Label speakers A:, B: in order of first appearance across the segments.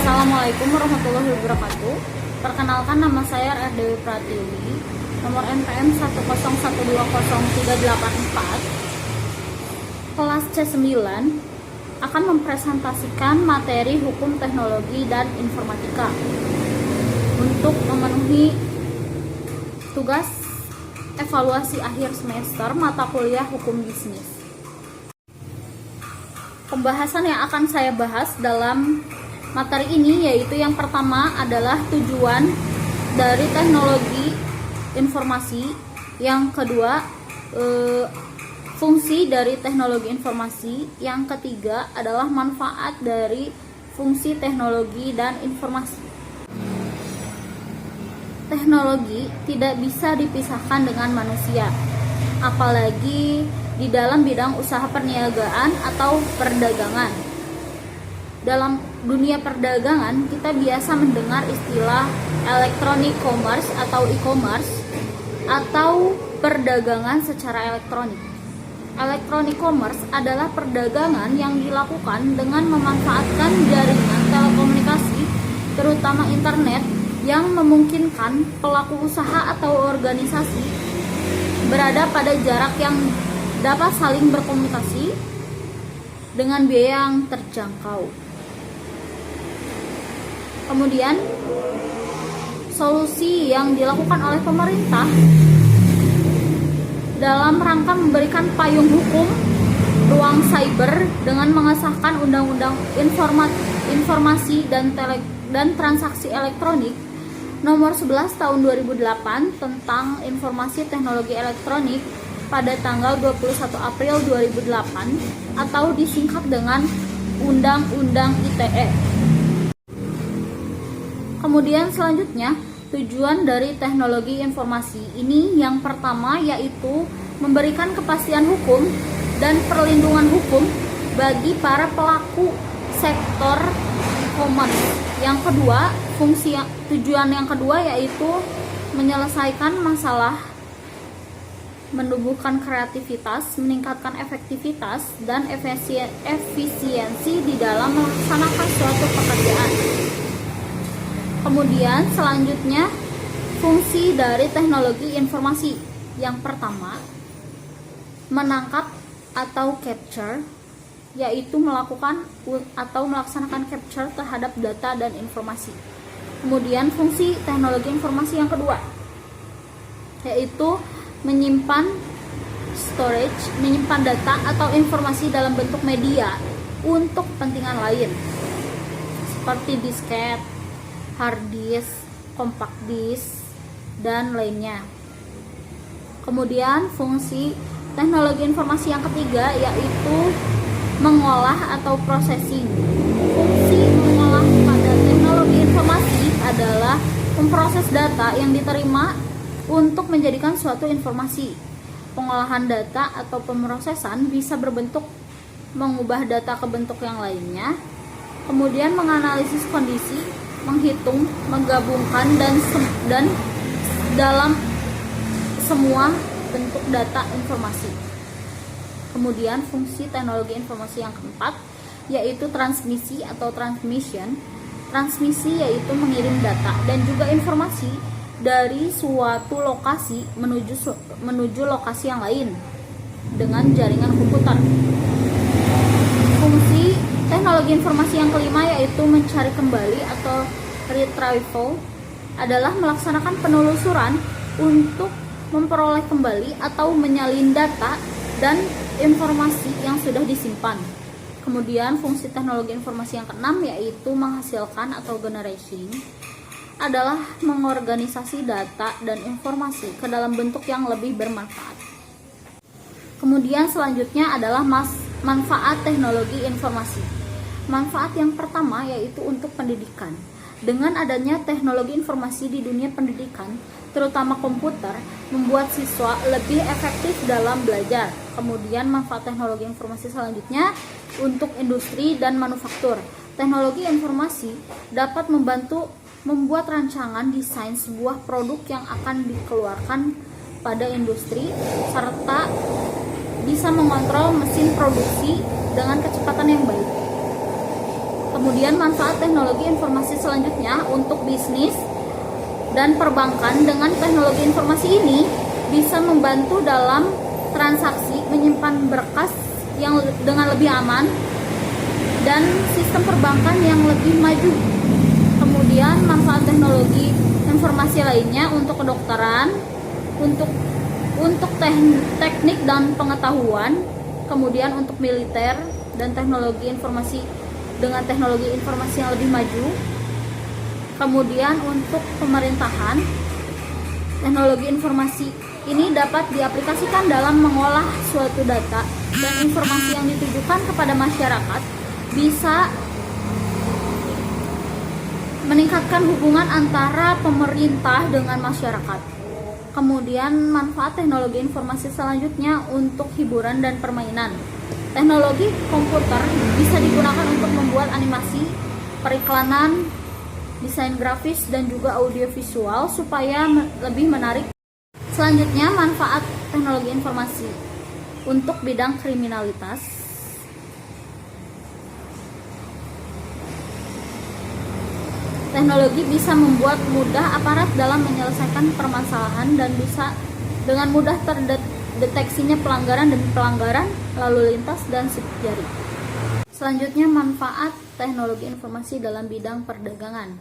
A: Assalamualaikum warahmatullahi wabarakatuh. Perkenalkan, nama saya Dewi Pratiwi, nomor NPM 101203884. Kelas C9 akan mempresentasikan materi hukum teknologi dan informatika untuk memenuhi tugas evaluasi akhir semester mata kuliah hukum bisnis. Pembahasan yang akan saya bahas dalam materi ini yaitu yang pertama adalah tujuan dari teknologi informasi, yang kedua fungsi dari teknologi informasi, yang ketiga adalah manfaat dari fungsi teknologi dan informasi. Teknologi tidak bisa dipisahkan dengan manusia, apalagi di dalam bidang usaha perniagaan atau perdagangan. Dalam dunia perdagangan, kita biasa mendengar istilah electronic commerce atau e-commerce atau perdagangan secara elektronik. Electronic commerce adalah perdagangan yang dilakukan dengan memanfaatkan jaringan telekomunikasi, terutama internet, yang memungkinkan pelaku usaha atau organisasi berada pada jarak yang dapat saling berkomunikasi dengan biaya yang terjangkau. Kemudian, solusi yang dilakukan oleh pemerintah dalam rangka memberikan payung hukum ruang cyber dengan mengesahkan Undang-Undang Informasi dan Transaksi Elektronik Nomor 11 Tahun 2008 tentang Informasi Teknologi Elektronik pada tanggal 21 April 2008 atau disingkat dengan Undang-Undang ITE. Kemudian selanjutnya, tujuan dari teknologi informasi ini yang pertama yaitu memberikan kepastian hukum dan perlindungan hukum bagi para pelaku sektor e-commerce. Yang kedua, tujuan yang kedua yaitu menyelesaikan masalah, menumbuhkan kreativitas, meningkatkan efektivitas dan efisiensi di dalam melaksanakan suatu pekerjaan. Kemudian selanjutnya, fungsi dari teknologi informasi. Yang pertama, menangkap atau capture, yaitu melakukan atau melaksanakan capture terhadap data dan informasi. Kemudian fungsi teknologi informasi yang kedua yaitu menyimpan storage, menyimpan data atau informasi dalam bentuk media untuk kepentingan lain seperti disket, hard disk, compact disk, dan lainnya. Kemudian fungsi teknologi informasi yang ketiga yaitu mengolah atau processing. Fungsi mengolah pada teknologi informasi adalah memproses data yang diterima untuk menjadikan suatu informasi. Pengolahan data atau pemrosesan bisa berbentuk mengubah data ke bentuk yang lainnya, kemudian menganalisis kondisi, menghitung, menggabungkan dan dalam semua bentuk data informasi. Kemudian fungsi teknologi informasi yang keempat yaitu transmisi atau transmission. Transmisi yaitu mengirim data dan juga informasi dari suatu lokasi menuju lokasi yang lain dengan jaringan komputer. Fungsi teknologi informasi yang kelima yaitu mencari kembali atau retrieval adalah melaksanakan penelusuran untuk memperoleh kembali atau menyalin data dan informasi yang sudah disimpan. Kemudian fungsi teknologi informasi yang keenam yaitu menghasilkan atau generation adalah mengorganisasi data dan informasi ke dalam bentuk yang lebih bermanfaat. Kemudian selanjutnya adalah manfaat teknologi informasi. Manfaat yang pertama yaitu untuk pendidikan. Dengan adanya teknologi informasi di dunia pendidikan, terutama komputer, membuat siswa lebih efektif dalam belajar. Kemudian manfaat teknologi informasi selanjutnya untuk industri dan manufaktur. Teknologi informasi dapat membantu membuat rancangan desain sebuah produk yang akan dikeluarkan pada industri, serta bisa mengontrol mesin produksi dengan kecepatan yang baik. Kemudian manfaat teknologi informasi selanjutnya untuk bisnis dan perbankan. Dengan teknologi informasi ini bisa membantu dalam transaksi, menyimpan berkas yang dengan lebih aman, dan sistem perbankan yang lebih maju. Kemudian manfaat teknologi informasi lainnya untuk kedokteran, untuk teknik dan pengetahuan, kemudian untuk militer dan teknologi informasi dengan teknologi informasi yang lebih maju. Kemudian untuk pemerintahan, teknologi informasi ini dapat diaplikasikan dalam mengolah suatu data dan informasi yang ditujukan kepada masyarakat, bisa meningkatkan hubungan antara pemerintah dengan masyarakat. Kemudian manfaat teknologi informasi selanjutnya untuk hiburan dan permainan. Teknologi komputer bisa digunakan untuk membuat animasi, periklanan, desain grafis, dan juga audiovisual supaya lebih menarik. Selanjutnya manfaat teknologi informasi untuk bidang kriminalitas. Teknologi bisa membuat mudah aparat dalam menyelesaikan permasalahan dan bisa dengan mudah terdeteksinya pelanggaran demi pelanggaran lalu lintas dan sidik jari. Selanjutnya manfaat teknologi informasi dalam bidang perdagangan.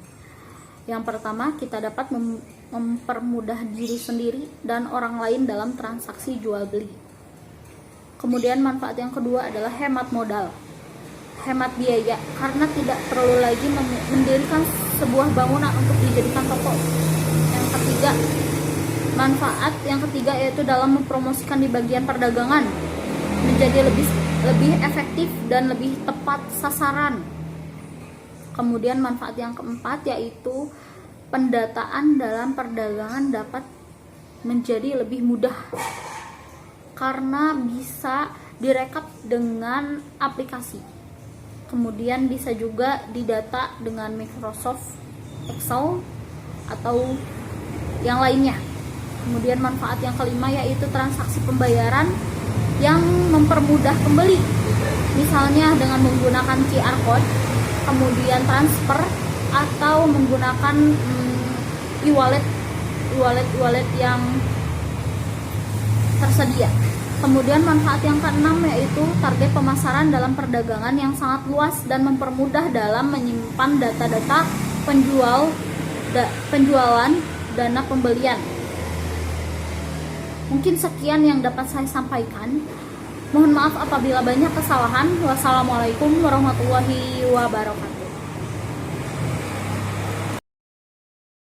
A: Yang pertama, kita dapat mempermudah diri sendiri dan orang lain dalam transaksi jual beli. Kemudian manfaat yang kedua adalah hemat modal, hemat biaya, karena tidak perlu lagi mendirikan sebuah bangunan untuk dijadikan toko. Yang ketiga, manfaat yang ketiga yaitu dalam mempromosikan di bagian perdagangan menjadi lebih efektif dan lebih tepat sasaran. Kemudian manfaat yang keempat yaitu pendataan dalam perdagangan dapat menjadi lebih mudah karena bisa direkap dengan aplikasi. Kemudian bisa juga didata dengan Microsoft Excel atau yang lainnya. Kemudian manfaat yang kelima yaitu transaksi pembayaran yang mempermudah pembeli, misalnya dengan menggunakan QR code, kemudian transfer atau menggunakan e-wallet yang tersedia. Kemudian manfaat yang keenam yaitu target pemasaran dalam perdagangan yang sangat luas dan mempermudah dalam menyimpan data-data penjualan, dana pembelian. Mungkin sekian yang dapat saya sampaikan. Mohon maaf apabila banyak kesalahan. Wassalamualaikum warahmatullahi wabarakatuh.